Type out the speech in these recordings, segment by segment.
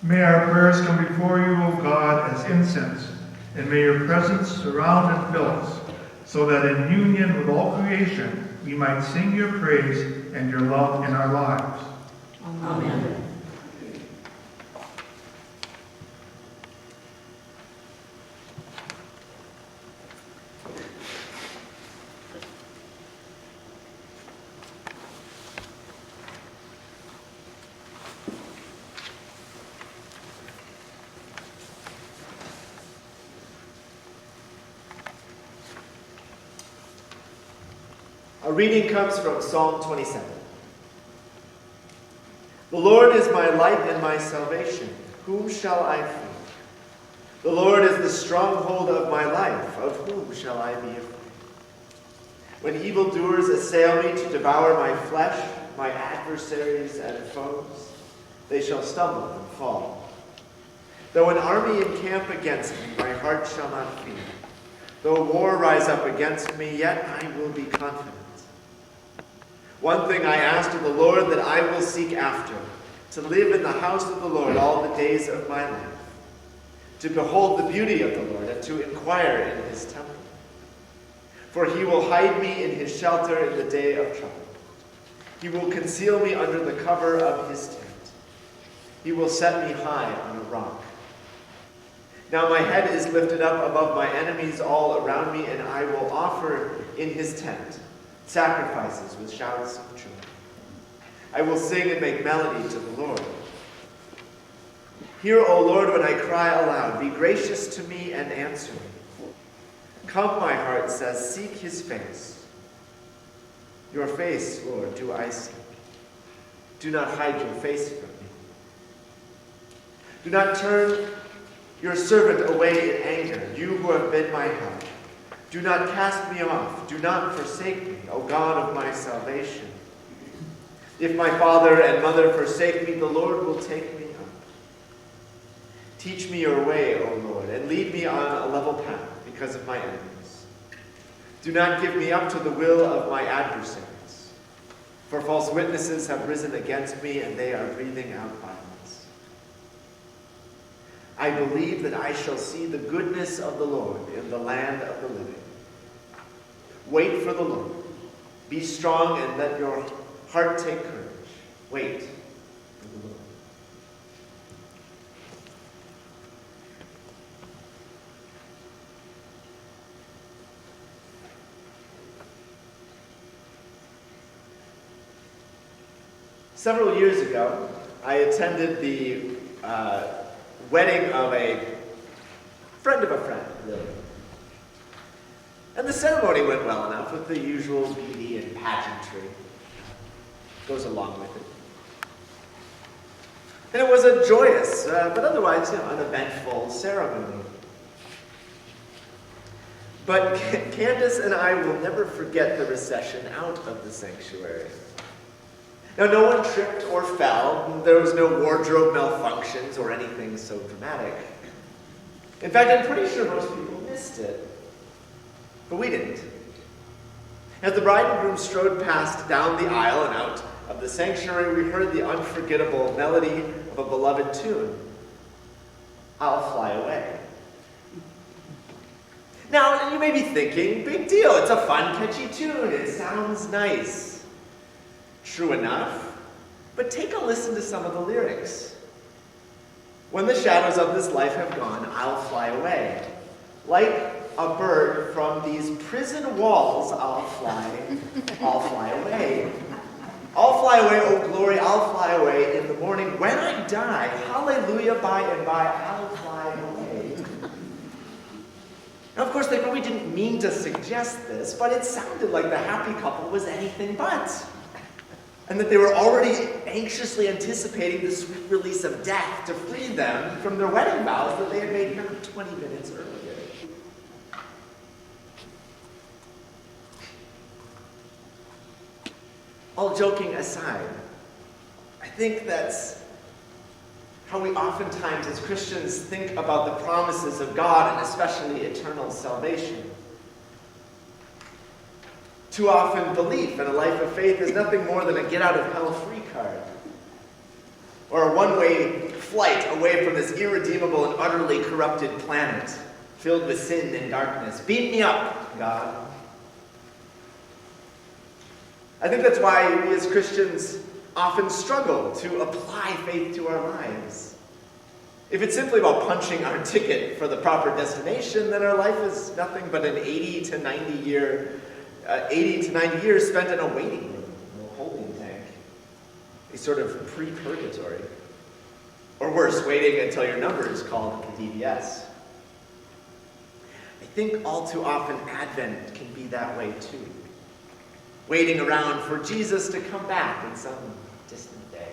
May our prayers come before you, O God, as incense, and may your presence surround and fill us, so that in union with all creation we might sing your praise and your love in our lives. Amen. A reading comes from Psalm 27. The Lord is my light and my salvation. Whom shall I fear? The Lord is the stronghold of my life. Of whom shall I be afraid? When evildoers assail me to devour my flesh, my adversaries and foes, they shall stumble and fall. Though an army encamp against me, my heart shall not fear. Though war rise up against me, yet I will be confident. One thing I ask of the Lord that I will seek after, to live in the house of the Lord all the days of my life, to behold the beauty of the Lord and to inquire in his temple. For he will hide me in his shelter in the day of trouble. He will conceal me under the cover of his tent. He will set me high on a rock. Now my head is lifted up above my enemies all around me, and I will offer in his tent sacrifices with shouts of joy. I will sing and make melody to the Lord. Hear, O Lord, when I cry aloud. Be gracious to me and answer me. Come, my heart says, seek his face. Your face, Lord, do I seek. Do not hide your face from me. Do not turn your servant away in anger, you who have been my help. Do not cast me off. Do not forsake me, O God of my salvation. If my father and mother forsake me, the Lord will take me up. Teach me your way, O Lord, and lead me on a level path because of my enemies. Do not give me up to the will of my adversaries. For false witnesses have risen against me, and they are breathing out violence. I believe that I shall see the goodness of the Lord in the land of the living. Wait for the Lord. Be strong and let your heart take courage. Wait for the Lord. Several years ago, I attended the wedding of a friend, really. And the ceremony went well enough with the usual beauty and pageantry. Goes along with it. And it was a joyous, but otherwise, uneventful ceremony. But Candace and I will never forget the procession out of the sanctuary. Now, no one tripped or fell. There was no wardrobe malfunctions or anything so dramatic. In fact, I'm pretty sure most people missed it. But we didn't. As the bride and groom strode past down the aisle and out of the sanctuary, we heard the unforgettable melody of a beloved tune, I'll Fly Away. Now, you may be thinking, big deal, it's a fun, catchy tune, it sounds nice. True enough, but take a listen to some of the lyrics. When the shadows of this life have gone, I'll fly away. Like a bird from these prison walls, I'll fly away. I'll fly away, oh glory, I'll fly away in the morning. When I die, hallelujah, by and by, I'll fly away. Now, of course, they probably didn't mean to suggest this, but it sounded like the happy couple was anything but. And that they were already anxiously anticipating the sweet release of death to free them from their wedding vows that they had made 20 minutes earlier. All joking aside, I think that's how we oftentimes as Christians think about the promises of God, and especially eternal salvation. Too often, belief in a life of faith is nothing more than a get-out-of-hell-free card, or a one-way flight away from this irredeemable and utterly corrupted planet filled with sin and darkness. Beam me up, God. I think that's why we as Christians often struggle to apply faith to our lives. If it's simply about punching our ticket for the proper destination, then our life is nothing but an 80 to 90 years spent in a waiting room, a holding tank, a sort of pre-purgatory. Or worse, waiting until your number is called at the DVS. I think all too often Advent can be that way too. waiting around for Jesus to come back in some distant day.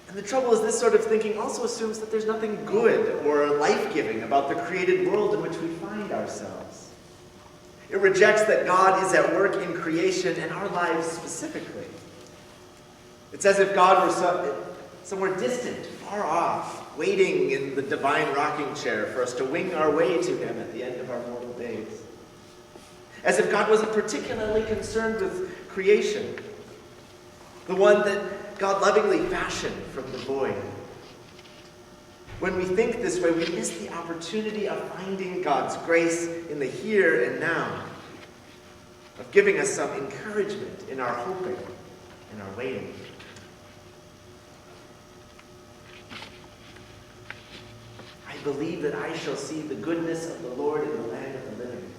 And the trouble is, this sort of thinking also assumes that there's nothing good or life-giving about the created world in which we find ourselves. It rejects that God is at work in creation and our lives specifically. It's as if God were somewhere distant, far off, waiting in the divine rocking chair for us to wing our way to him at the end of our mortal days. As if God wasn't particularly concerned with creation, the one that God lovingly fashioned from the void. When we think this way, we miss the opportunity of finding God's grace in the here and now, of giving us some encouragement in our hoping and our waiting. I believe that I shall see the goodness of the Lord in the land of the living.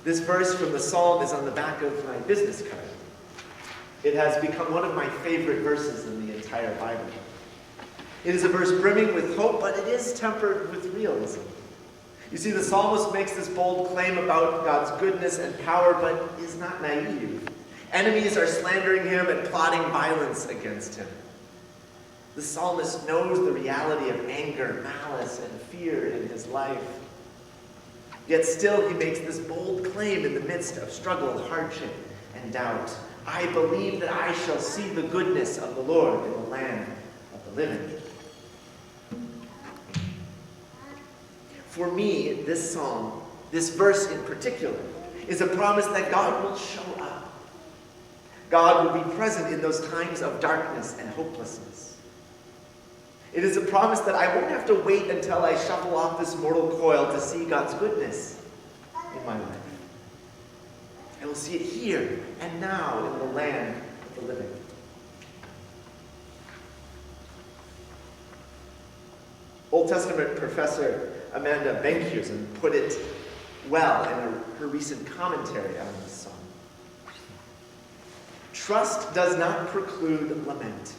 This verse from the psalm is on the back of my business card. It has become one of my favorite verses in the entire Bible. It is a verse brimming with hope, but it is tempered with realism. You see, the psalmist makes this bold claim about God's goodness and power, but is not naive. Enemies are slandering him and plotting violence against him. The psalmist knows the reality of anger, malice, and fear in his life. Yet still he makes this bold claim in the midst of struggle, hardship, and doubt. I believe that I shall see the goodness of the Lord in the land of the living. For me, this psalm, this verse in particular, is a promise that God will show up. God will be present in those times of darkness and hopelessness. It is a promise that I won't have to wait until I shuffle off this mortal coil to see God's goodness in my life. I will see it here and now in the land of the living. Old Testament professor Amanda Benkhuizen put it well in her recent commentary on this psalm. Trust does not preclude lament.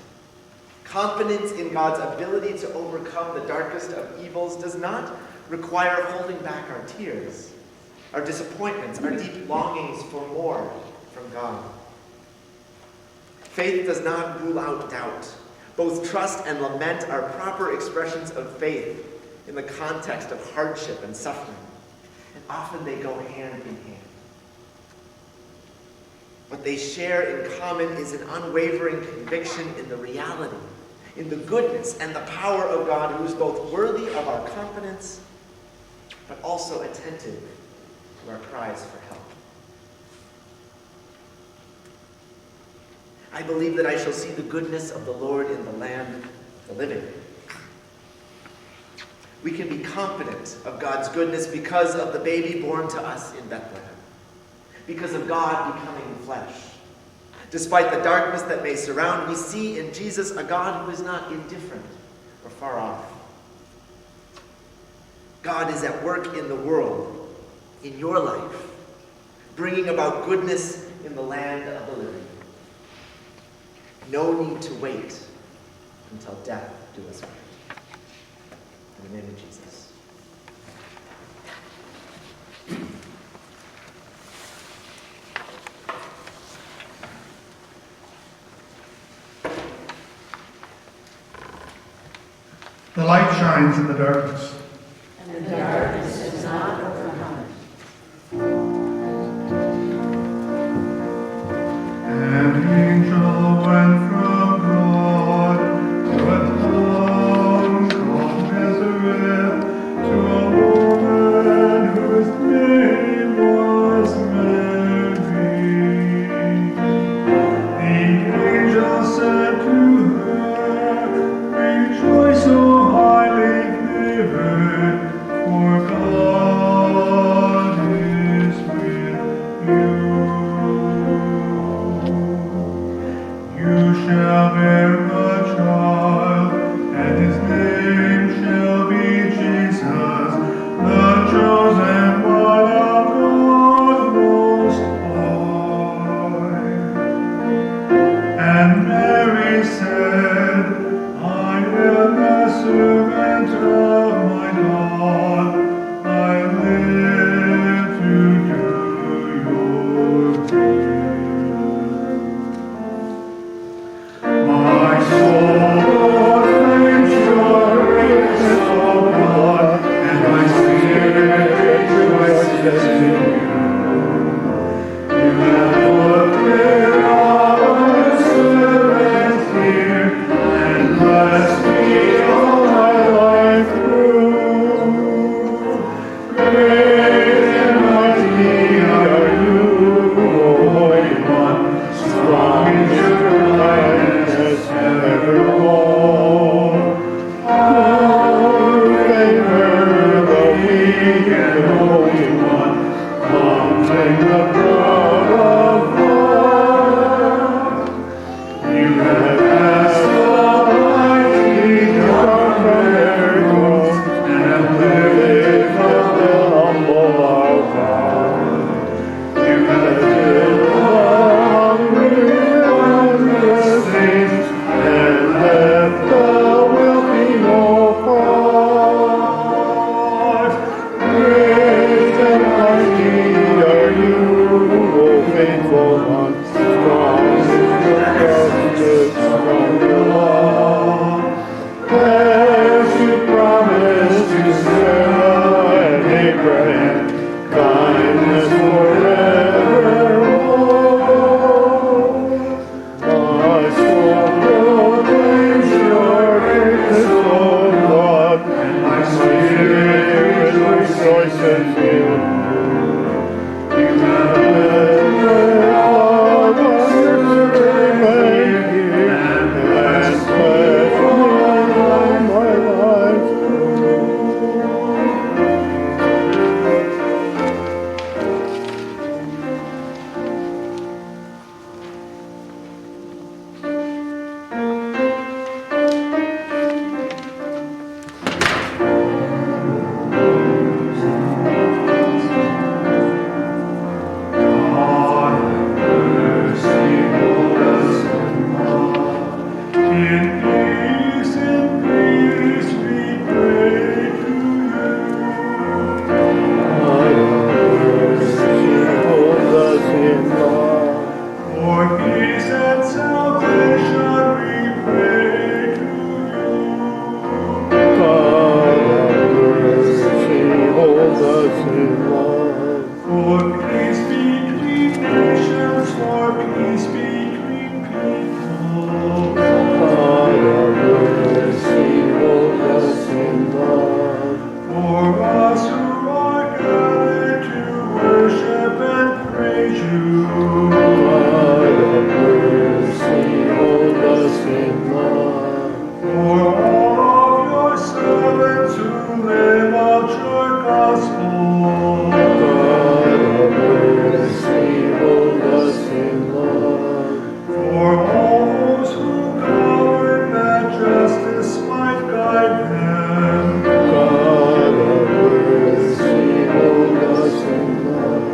Confidence in God's ability to overcome the darkest of evils does not require holding back our tears, our disappointments, our deep longings for more from God. Faith does not rule out doubt. Both trust and lament are proper expressions of faith in the context of hardship and suffering, and often they go hand in hand. What they share in common is an unwavering conviction in the reality, in the goodness and the power of God, who is both worthy of our confidence, but also attentive to our cries for help. I believe that I shall see the goodness of the Lord in the land of the living. We can be confident of God's goodness because of the baby born to us in Bethlehem, because of God becoming flesh. Despite the darkness that may surround, we see in Jesus a God who is not indifferent or far off. God is at work in the world, in your life, bringing about goodness in the land of the living. No need to wait until death do us part. In the name of Jesus. The light shines in the darkness, and the darkness does not overcome it. and the angel went from God to a town called Nazareth, to a woman whose name was Mary. The angel said to her, "Rejoice, O highly favored faithful one, strong is your justice from the law. As you promised to Sarah and Abraham, kindness forevermore. My soul proclaims your greatness, O God, and my spirit rejoices in you. You have led all my journey, and has led all my life through. God, mercy, hold us in love. In peace we pray to you. God of mercy, hold us in love. For peace and salvation we pray to you. God of mercy, hold us in love. For peace between nations, for peace between people. God of mercy, hold us in love. For us who are gathered to worship and praise you. God of mercy, hold us in love. For all of your servants who live out your gospel. God of mercy, hold us in love. For all those who govern that justice might guide them. God of mercy, hold us in love.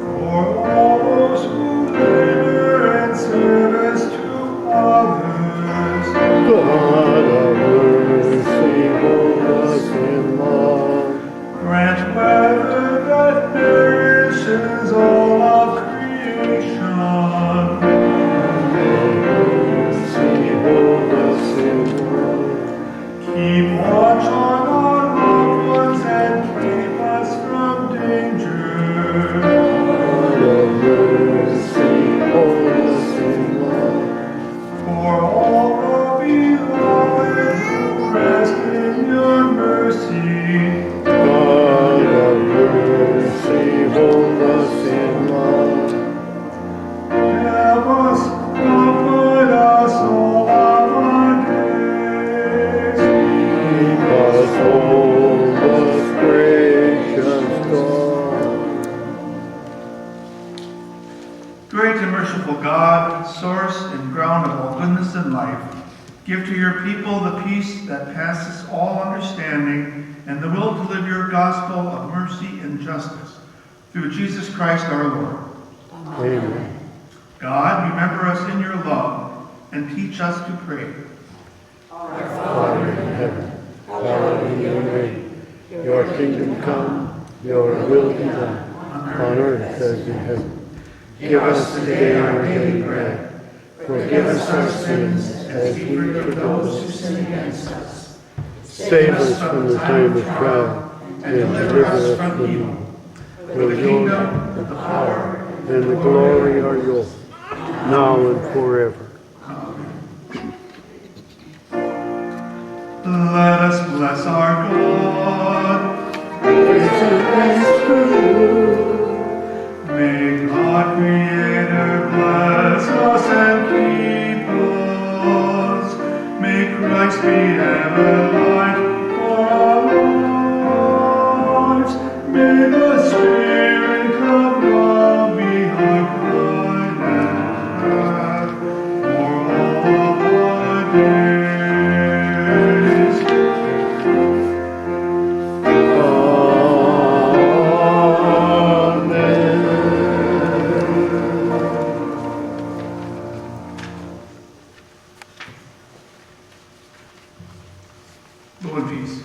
For all those who labor in service to others. God of mercy, hold us in love. Grant whether that perishes all of creation. Mercy, hold us in love. Keep watch on our loved ones and keep us from danger. God of mercy, hold us in love. For all the beloved who rest in your mercy. God of mercy, hold us in love. Help us, comfort us all of our days. Keep us, hold us, gracious God. Great and merciful God, source and ground of all goodness and life, give to your people the peace that passes all understanding and the will to live your gospel of mercy and justice. Through Jesus Christ our Lord. Amen. God, remember us in your love and teach us to pray. Father in heaven, hallowed be your name. Your kingdom come, your will be done, on earth as in heaven. Give us today our daily bread. Forgive us our sins as we forgive those who sin against us. Save us from the time of trial and deliver us from evil. For the kingdom, the power, and the glory are yours, now and forever. Let us bless our God. Praise and thanks to you. May God, Creator, bless us and keep us. May Christ be ever light for our lives. May the Spirit of love be our guide and path for all of our days. Go in peace.